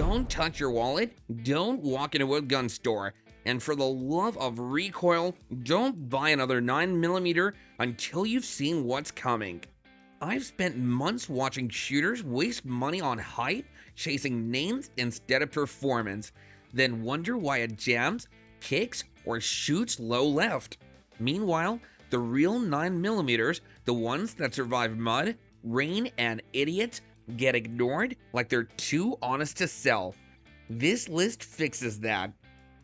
Don't touch your wallet, don't walk into a gun store, and for the love of recoil, don't buy another 9mm until you've seen what's coming. I've spent months watching shooters waste money on hype, chasing names instead of performance, then wonder why it jams, kicks, or shoots low left. Meanwhile, the real 9mm, the ones that survive mud, rain, and idiots, get ignored like they're too honest to sell. This list fixes that.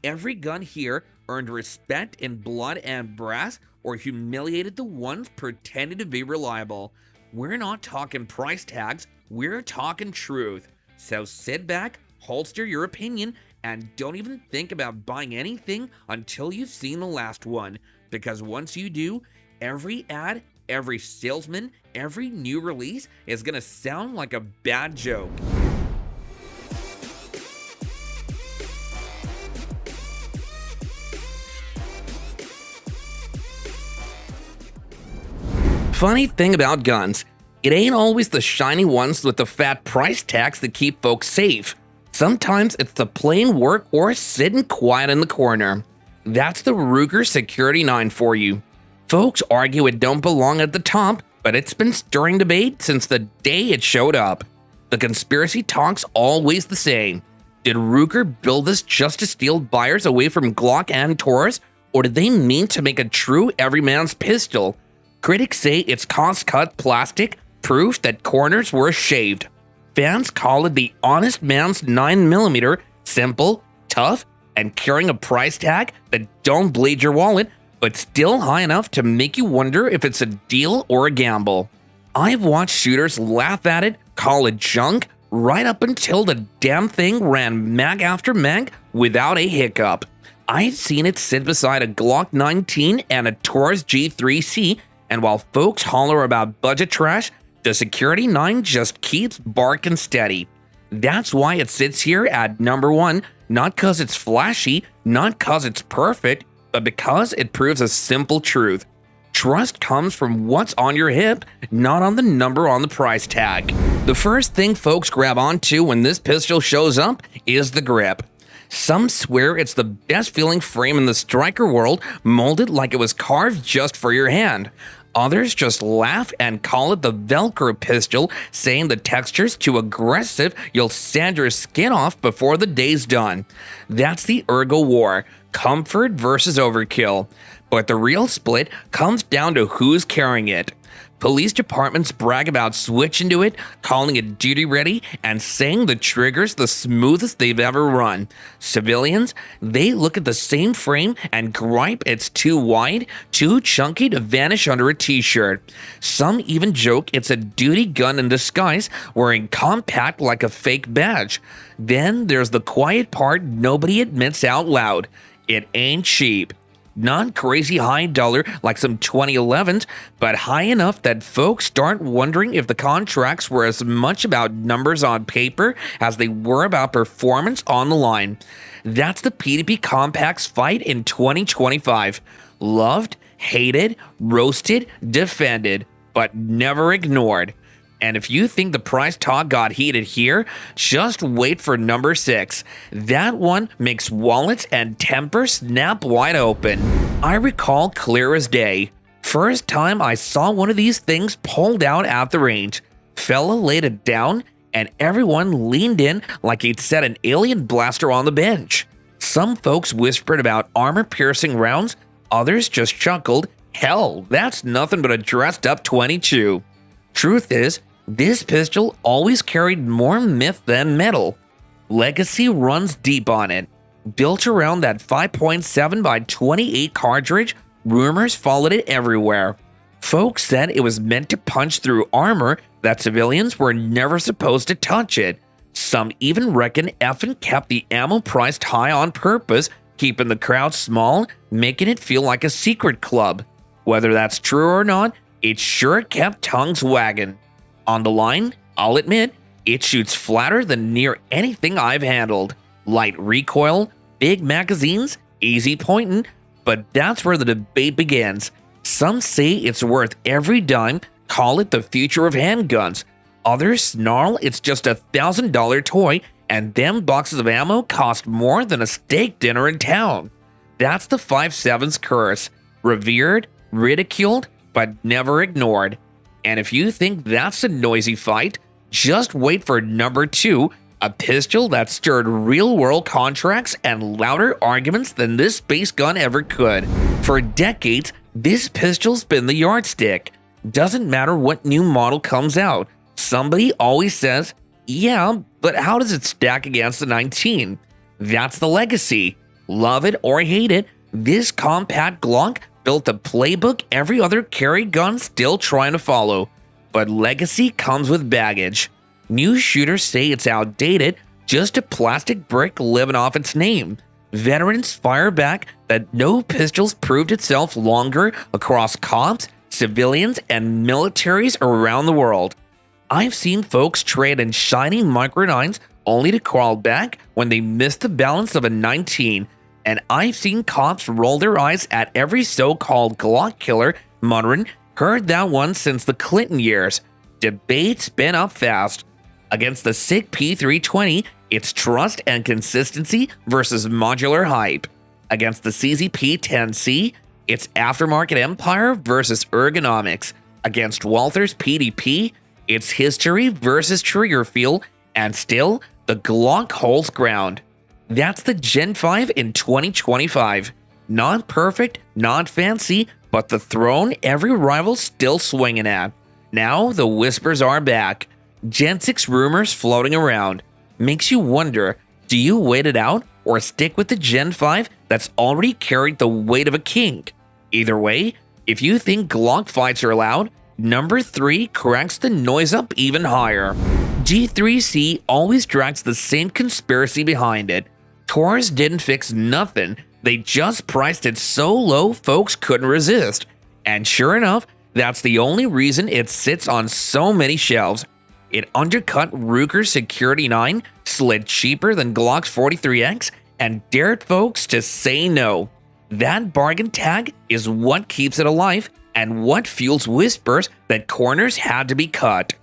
Every gun here earned respect in blood and brass or humiliated the ones pretending to be reliable. We're not talking price tags, we're talking truth. So sit back, holster your opinion, and don't even think about buying anything until you've seen the last one. Because once you do, every ad, every salesman, every new release is gonna sound like a bad joke. Funny thing about guns, it ain't always the shiny ones with the fat price tags that keep folks safe. Sometimes it's the plain workhorse sitting quiet in the corner. That's the Ruger Security 9 for you. Folks argue it don't belong at the top, but it's been stirring debate since the day it showed up. The conspiracy talk's always the same. Did Ruger build this just to steal buyers away from Glock and Taurus, or did they mean to make a true everyman's pistol? Critics say it's cost-cut plastic, proof that corners were shaved. Fans call it the honest man's 9mm, simple, tough, and carrying a price tag that don't bleed your wallet, but still high enough to make you wonder if it's a deal or a gamble. I've watched shooters laugh at it, call it junk, right up until the damn thing ran mag after mag without a hiccup. I've seen it sit beside a Glock 19 and a Taurus G3C, and while folks holler about budget trash, the Security 9 just keeps barking steady. That's why it sits here at number 1, not cause it's flashy, not cause it's perfect, but because it proves a simple truth. Trust comes from what's on your hip, not on the number on the price tag. The first thing folks grab onto when this pistol shows up is the grip. Some swear it's the best feeling frame in the striker world, molded like it was carved just for your hand. Others just laugh and call it the Velcro pistol, saying the texture's too aggressive, you'll sand your skin off before the day's done. That's the ergo war, comfort versus overkill. But the real split comes down to who's carrying it. Police departments brag about switching to it, calling it duty ready, and saying the trigger's the smoothest they've ever run. Civilians, they look at the same frame and gripe it's too wide, too chunky to vanish under a t-shirt. Some even joke it's a duty gun in disguise, wearing compact like a fake badge. Then there's the quiet part nobody admits out loud. It ain't cheap. Not crazy high dollar like some 2011s, but high enough that folks start wondering if the contracts were as much about numbers on paper as they were about performance on the line. That's the PDP Compact's fight in 2025. Loved, hated, roasted, defended, but never ignored. And if you think the price talk got heated here, just wait for number 6. That one makes wallets and temper snap wide open. I recall clear as day. First time I saw one of these things pulled out at the range. Fella laid it down, and everyone leaned in like he'd set an alien blaster on the bench. Some folks whispered about armor-piercing rounds, others just chuckled, hell, that's nothing but a dressed-up 22. Truth is, this pistol always carried more myth than metal. Legacy runs deep on it. Built around that 5.7 by 28 cartridge, rumors followed it everywhere. Folks said it was meant to punch through armor, that civilians were never supposed to touch it. Some even reckon effing kept the ammo priced high on purpose, keeping the crowd small, making it feel like a secret club. Whether that's true or not, it sure kept tongues wagging. On the line, I'll admit, it shoots flatter than near anything I've handled. Light recoil, big magazines, easy pointing, but that's where the debate begins. Some say it's worth every dime, call it the future of handguns. Others snarl it's just a $1,000 toy, and them boxes of ammo cost more than a steak dinner in town. That's the 5.7's curse. Revered, ridiculed, but never ignored. And if you think that's a noisy fight, just wait for number 2, a pistol that stirred real-world contracts and louder arguments than this base gun ever could. For decades, this pistol's been the yardstick. Doesn't matter what new model comes out, somebody always says, yeah, but how does it stack against the 19? That's the legacy. Love it or hate it, this compact Glock built a playbook every other carry gun still trying to follow. But legacy comes with baggage. New shooters say it's outdated, just a plastic brick living off its name. Veterans fire back that no pistols proved itself longer across cops, civilians, and militaries around the world. I've seen folks trade in shiny micro 9s only to crawl back when they missed the balance of a 19, and I've seen cops roll their eyes at every so-called Glock killer muttering, heard that one since the Clinton years. Debates spin up fast. Against the Sig P320, it's trust and consistency versus modular hype. Against the CZ-P10C, it's aftermarket empire versus ergonomics. Against Walther's PDP, it's history versus trigger feel, and still, the Glock holds ground. That's the Gen 5 in 2025. Not perfect, not fancy, but the throne every rival's still swinging at. Now the whispers are back. Gen 6 rumors floating around. Makes you wonder, do you wait it out or stick with the Gen 5 that's already carried the weight of a king? Either way, if you think Glock fights are loud, number 3 cranks the noise up even higher. G3C always drags the same conspiracy behind it. Taurus didn't fix nothing, they just priced it so low folks couldn't resist. And sure enough, that's the only reason it sits on so many shelves. It undercut Ruger's Security 9, slid cheaper than Glock's 43X, and dared folks to say no. That bargain tag is what keeps it alive and what fuels whispers that corners had to be cut.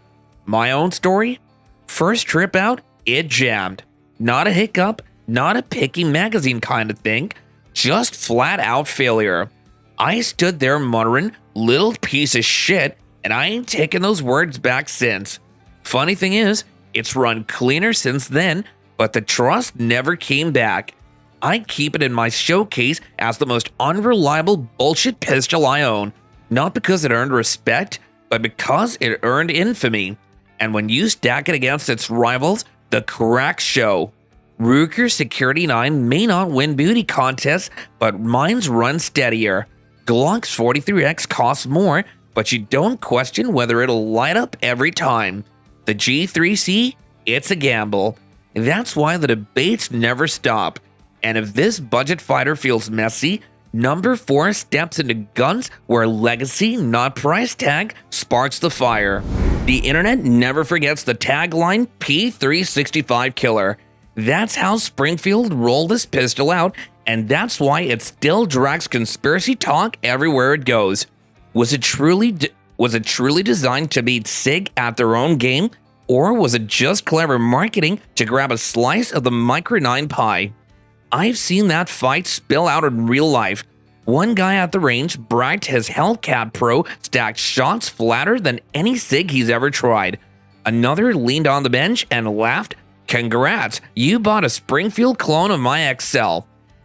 My own story? First trip out, it jammed. Not a hiccup, not a picky magazine kind of thing, just flat out failure. I stood there muttering, little piece of shit, and I ain't taken those words back since. Funny thing is, it's run cleaner since then, but the trust never came back. I keep it in my showcase as the most unreliable bullshit pistol I own, not because it earned respect, but because it earned infamy. And when you stack it against its rivals, the cracks show. Ruger's Security 9 may not win beauty contests, but mine's run steadier. Glock's 43X costs more, but you don't question whether it'll light up every time. The G3C, it's a gamble. That's why the debates never stop. And if this budget fighter feels messy, number 4 steps into guns where legacy, not price tag, sparks the fire. The internet never forgets the tagline P365 killer. That's how Springfield rolled this pistol out, and that's why it still drags conspiracy talk everywhere it goes. Was it truly designed to beat Sig at their own game, or was it just clever marketing to grab a slice of the Micro 9 pie? I've seen that fight spill out in real life. One guy at the range bragged his Hellcat Pro stacked shots flatter than any Sig he's ever tried. Another leaned on the bench and laughed, "Congrats, you bought a Springfield clone of my XL."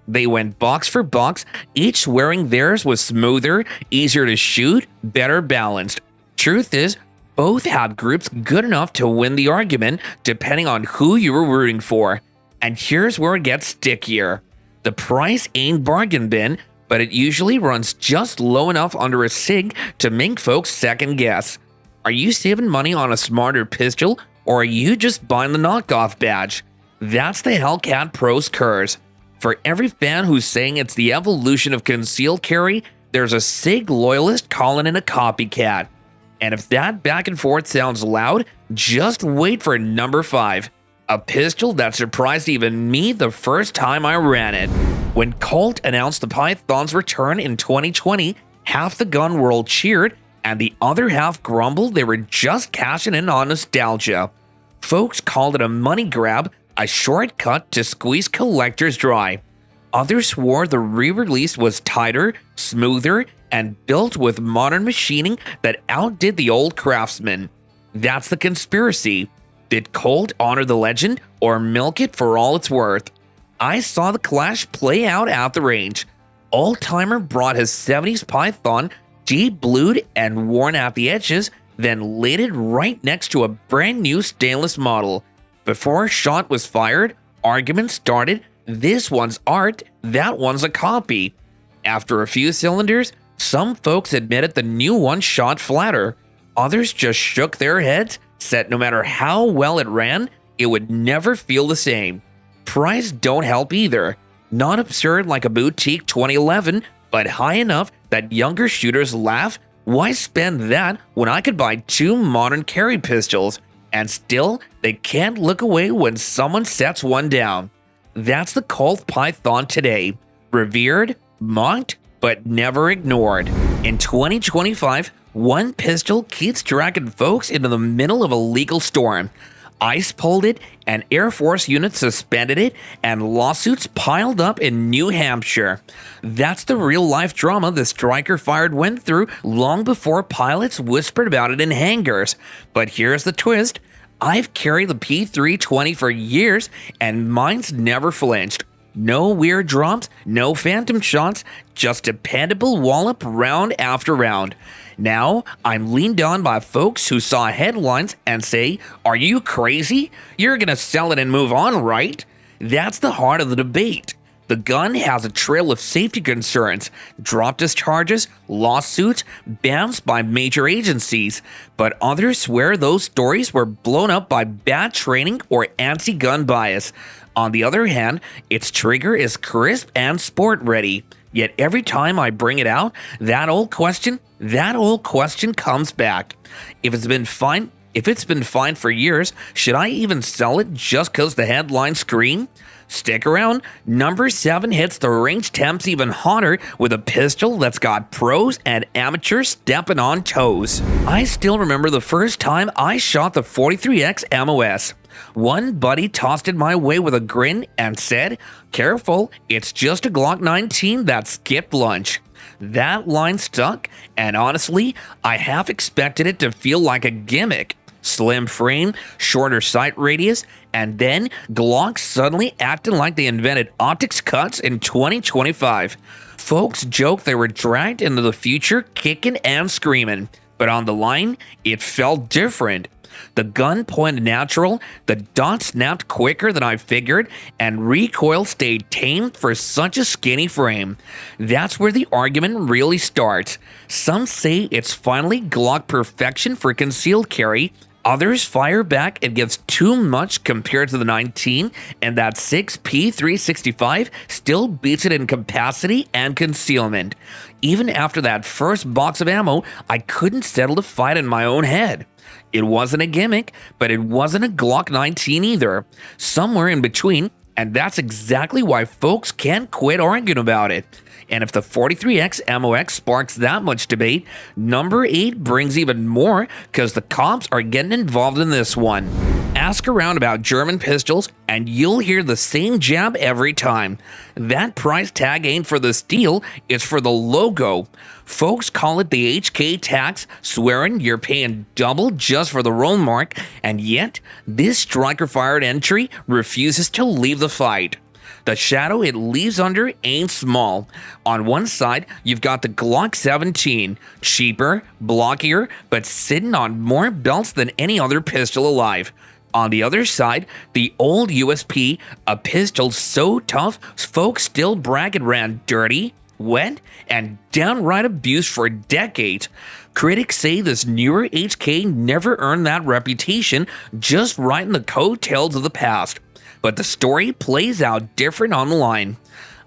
They went box for box, each swearing theirs was smoother, easier to shoot, better balanced. Truth is, both had groups good enough to win the argument, depending on who you were rooting for. And here's where it gets stickier. The price ain't bargain bin, but it usually runs just low enough under a Sig to make folks second guess. Are you saving money on a smarter pistol, or are you just buying the knockoff badge? That's the Hellcat Pro's curse. For every fan who's saying it's the evolution of concealed carry, there's a Sig loyalist calling it a copycat. And if that back and forth sounds loud, just wait for number 5. A pistol that surprised even me the first time I ran it. When Colt announced the Python's return in 2020, half the gun world cheered, and the other half grumbled they were just cashing in on nostalgia. Folks called it a money grab, a shortcut to squeeze collectors dry. Others swore the re-release was tighter, smoother, and built with modern machining that outdid the old Craftsman. That's the conspiracy. Did Colt honor the legend or milk it for all it's worth? I saw the clash play out at the range. Old-timer brought his 70s Python, de-blued and worn at the edges, then laid it right next to a brand new stainless model. Before a shot was fired, arguments started. This one's art, that one's a copy. After a few cylinders, some folks admitted the new one shot flatter. Others just shook their heads, said no matter how well it ran, it would never feel the same. Price don't help either. Not absurd like a boutique 2011, but high enough that younger shooters laugh. Why spend that when I could buy two modern carry pistols? And still, they can't look away when someone sets one down. That's the Colt Python today. Revered, mocked, but never ignored. In 2025, one pistol keeps dragging folks into the middle of a legal storm. ICE pulled it, and Air Force units suspended it, and lawsuits piled up in New Hampshire. That's the real-life drama the striker fired went through long before pilots whispered about it in hangars. But here's the twist. I've carried the P320 for years, and mine's never flinched. No weird drops, no phantom shots, just dependable wallop round after round. Now, I'm leaned on by folks who saw headlines and say, "Are you crazy? You're gonna sell it and move on, right?" That's the heart of the debate. The gun has a trail of safety concerns, drop discharges, lawsuits, bans by major agencies, but others swear those stories were blown up by bad training or anti-gun bias. On the other hand, its trigger is crisp and sport ready. Yet every time I bring it out, that old question comes back. If it's been fine for years, should I even sell it just cause the headlines scream? Stick around. Number 7 hits the range temps even hotter with a pistol that's got pros and amateurs stepping on toes. I still remember the first time I shot the 43X MOS. One buddy tossed it my way with a grin and said, "Careful, it's just a Glock 19 that skipped lunch." That line stuck, and honestly, I half expected it to feel like a gimmick. Slim frame, shorter sight radius, and then Glock suddenly acting like they invented optics cuts in 2025. Folks joked they were dragged into the future kicking and screaming, but on the line, it felt different. The gun pointed natural, the dot snapped quicker than I figured, and recoil stayed tame for such a skinny frame. That's where the argument really starts. Some say it's finally Glock perfection for concealed carry. Others fire back it gives too much compared to the 19, and that 6 P365 still beats it in capacity and concealment. Even after that first box of ammo, I couldn't settle to fight in my own head. It wasn't a gimmick, but it wasn't a Glock 19 either. Somewhere in between, and that's exactly why folks can't quit arguing about it. And if the 43X MOX sparks that much debate, number 8 brings even more because the cops are getting involved in this one. Ask around about German pistols and you'll hear the same jab every time. That price tag ain't for the steel, it's for the logo. Folks call it the HK tax, swearing you're paying double just for the roll mark, and yet this striker-fired entry refuses to leave the fight. The shadow it leaves under ain't small. On one side, you've got the Glock 17, cheaper, blockier, but sitting on more belts than any other pistol alive. On the other side, the old USP, a pistol so tough, folks still brag it ran dirty, wet, and downright abused for decades. Critics say this newer HK never earned that reputation, just riding the coattails of the past. But the story plays out different on the line.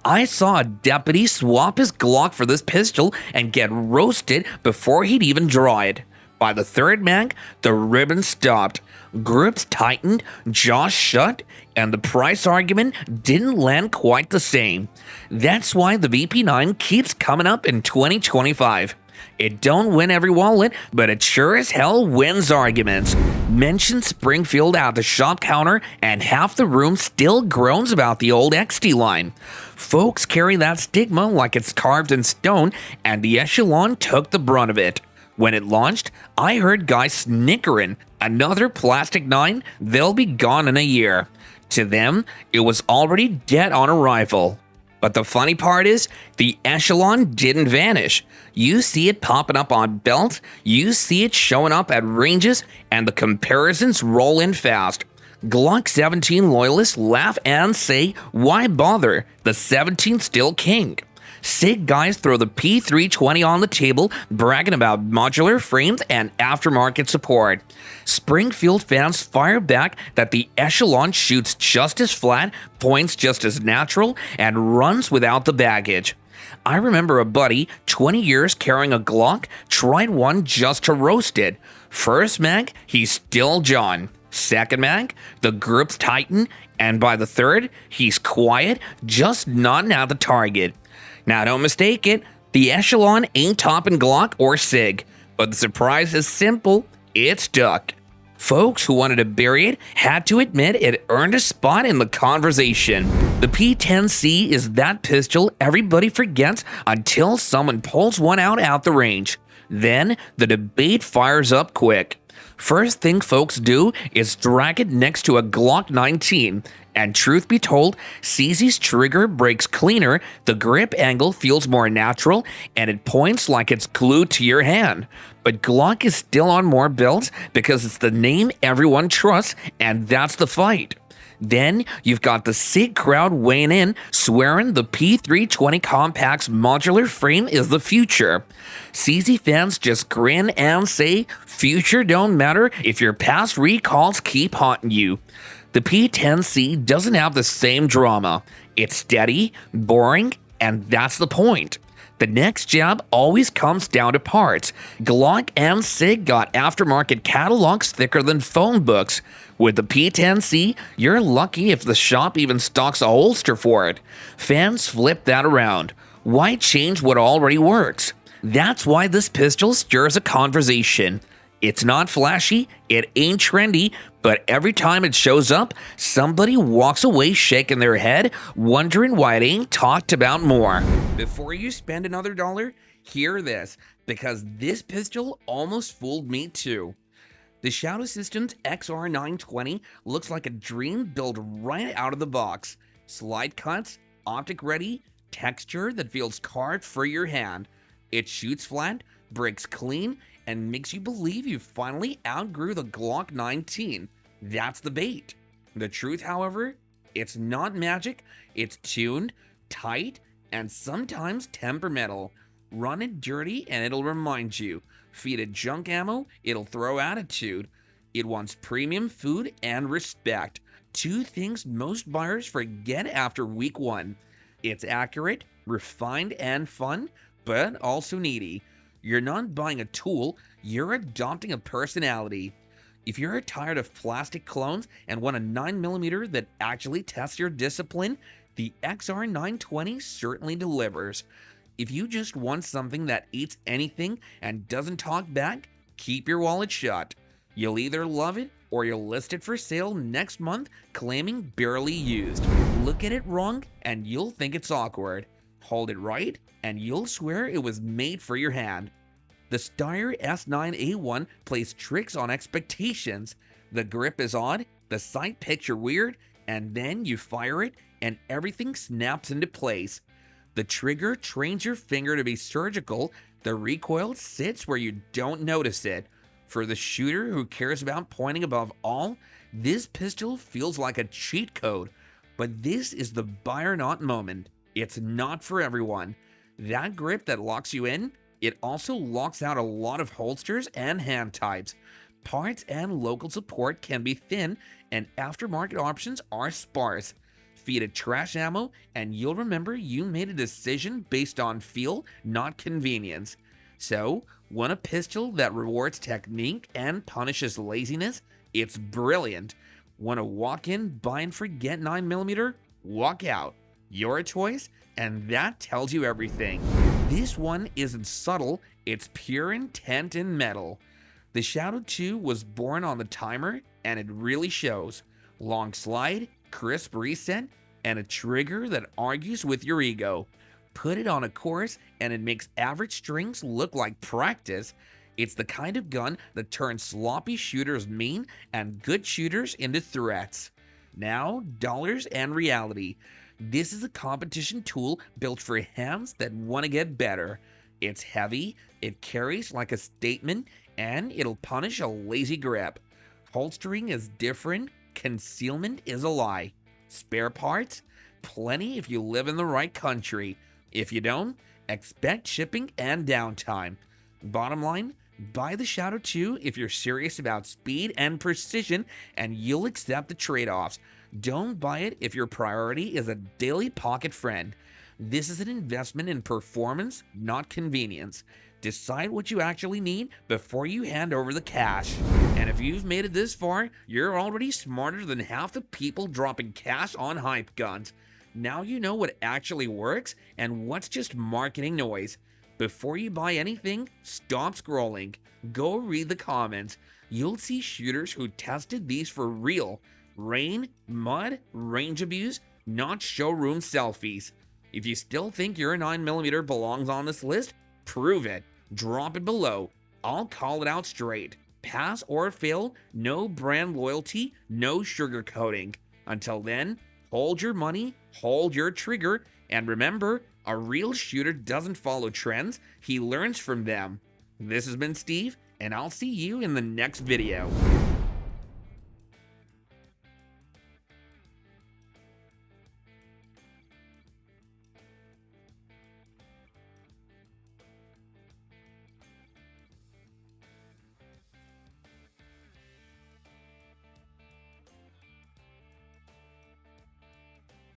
I saw a deputy swap his Glock for this pistol and get roasted before he'd even draw it. By the third mag, the ribbon stopped. Grips tightened, jaws shut, and the price argument didn't land quite the same. That's why the VP9 keeps coming up in 2025. It don't win every wallet, but it sure as hell wins arguments. Mention Springfield at the shop counter and half the room still groans about the old XT line. Folks carry that stigma like it's carved in stone, and the Echelon took the brunt of it. When it launched, I heard guys snickering, another plastic 9, they'll be gone in a year. To them, it was already dead on arrival. But the funny part is, the Echelon didn't vanish. You see it popping up on belts, you see it showing up at ranges, and the comparisons roll in fast. Glock 17 loyalists laugh and say, why bother? The 17's still king. Sig guys throw the P320 on the table, bragging about modular frames and aftermarket support. Springfield fans fire back that the Echelon shoots just as flat, points just as natural, and runs without the baggage. I remember a buddy, 20 years carrying a Glock, tried one just to roast it. First mag, he's still John. Second mag, the grip's tighten, and by the third, he's quiet, just nodding at the target. Now don't mistake it, the Echelon ain't topping Glock or Sig, but the surprise is simple, it's stuck. Folks who wanted to bury it had to admit it earned a spot in the conversation. The P10C is that pistol everybody forgets until someone pulls one out the range. Then the debate fires up quick. First thing folks do is drag it next to a Glock 19, and truth be told, CZ's trigger breaks cleaner, the grip angle feels more natural, and it points like it's glued to your hand. But Glock is still on more belts because it's the name everyone trusts, and that's the fight. Then you've got the Sig crowd weighing in, swearing the P320 Compact's modular frame is the future. CZ fans just grin and say, future don't matter if your past recalls keep haunting you. The P10C doesn't have the same drama. It's steady, boring, and that's the point. The next jab always comes down to parts. Glock and Sig got aftermarket catalogs thicker than phone books. With the P10C, you're lucky if the shop even stocks a holster for it. Fans flip that around. Why change what already works? That's why this pistol stirs a conversation. It's not flashy, it ain't trendy, but every time it shows up, somebody walks away shaking their head, wondering why it ain't talked about more. Before you spend another dollar, hear this, because this pistol almost fooled me too. The Shadow Systems XR920 looks like a dream built right out of the box. Slide cuts, optic ready, texture that feels carved for your hand. It shoots flat, breaks clean, and makes you believe you finally outgrew the Glock 19. That's the bait. The truth, however, it's not magic, it's tuned, tight, and sometimes temperamental. Run it dirty and it'll remind you. Feed it junk ammo, it'll throw attitude. It wants premium food and respect. Two things most buyers forget after week one. It's accurate, refined, and fun, but also needy. You're not buying a tool, you're adopting a personality. If you're tired of plastic clones and want a 9mm that actually tests your discipline, the XR920 certainly delivers. If you just want something that eats anything and doesn't talk back, keep your wallet shut. You'll either love it or you'll list it for sale next month claiming barely used. Look at it wrong and you'll think it's awkward. Hold it right and you'll swear it was made for your hand. The Steyr S9A1 plays tricks on expectations. The grip is odd, the sight picture weird, and then you fire it and everything snaps into place. The trigger trains your finger to be surgical, the recoil sits where you don't notice it. For the shooter who cares about pointing above all, this pistol feels like a cheat code. But this is the buy or not moment. It's not for everyone. That grip that locks you in, it also locks out a lot of holsters and hand types. Parts and local support can be thin, and aftermarket options are sparse. Feed it trash ammo, and you'll remember you made a decision based on feel, not convenience. So, want a pistol that rewards technique and punishes laziness? It's brilliant. Want to walk in, buy and forget 9mm? Walk out. Your choice, and that tells you everything. This one isn't subtle, it's pure intent in metal. The Shadow 2 was born on the timer, and it really shows. Long slide, crisp reset, and a trigger that argues with your ego. Put it on a course, and it makes average strings look like practice. It's the kind of gun that turns sloppy shooters mean and good shooters into threats. Now, dollars and reality. This is a competition tool built for hands that want to get better. It's heavy, it carries like a statement, and it'll punish a lazy grip. Holstering is different, concealment is a lie. Spare parts? Plenty if you live in the right country. If you don't, expect shipping and downtime. Bottom line, buy the Shadow 2 if you're serious about speed and precision, and you'll accept the trade-offs. Don't buy it if your priority is a daily pocket friend. This is an investment in performance, not convenience. Decide what you actually need before you hand over the cash. And if you've made it this far, you're already smarter than half the people dropping cash on hype guns. Now you know what actually works and what's just marketing noise. Before you buy anything, stop scrolling. Go read the comments. You'll see shooters who tested these for real. Rain, mud, range abuse, not showroom selfies. If you still think your 9mm belongs on this list, prove it. Drop it below. I'll call it out straight. Pass or fail, no brand loyalty, no sugarcoating. Until then, hold your money, hold your trigger, and remember, a real shooter doesn't follow trends, he learns from them. This has been Steve, and I'll see you in the next video.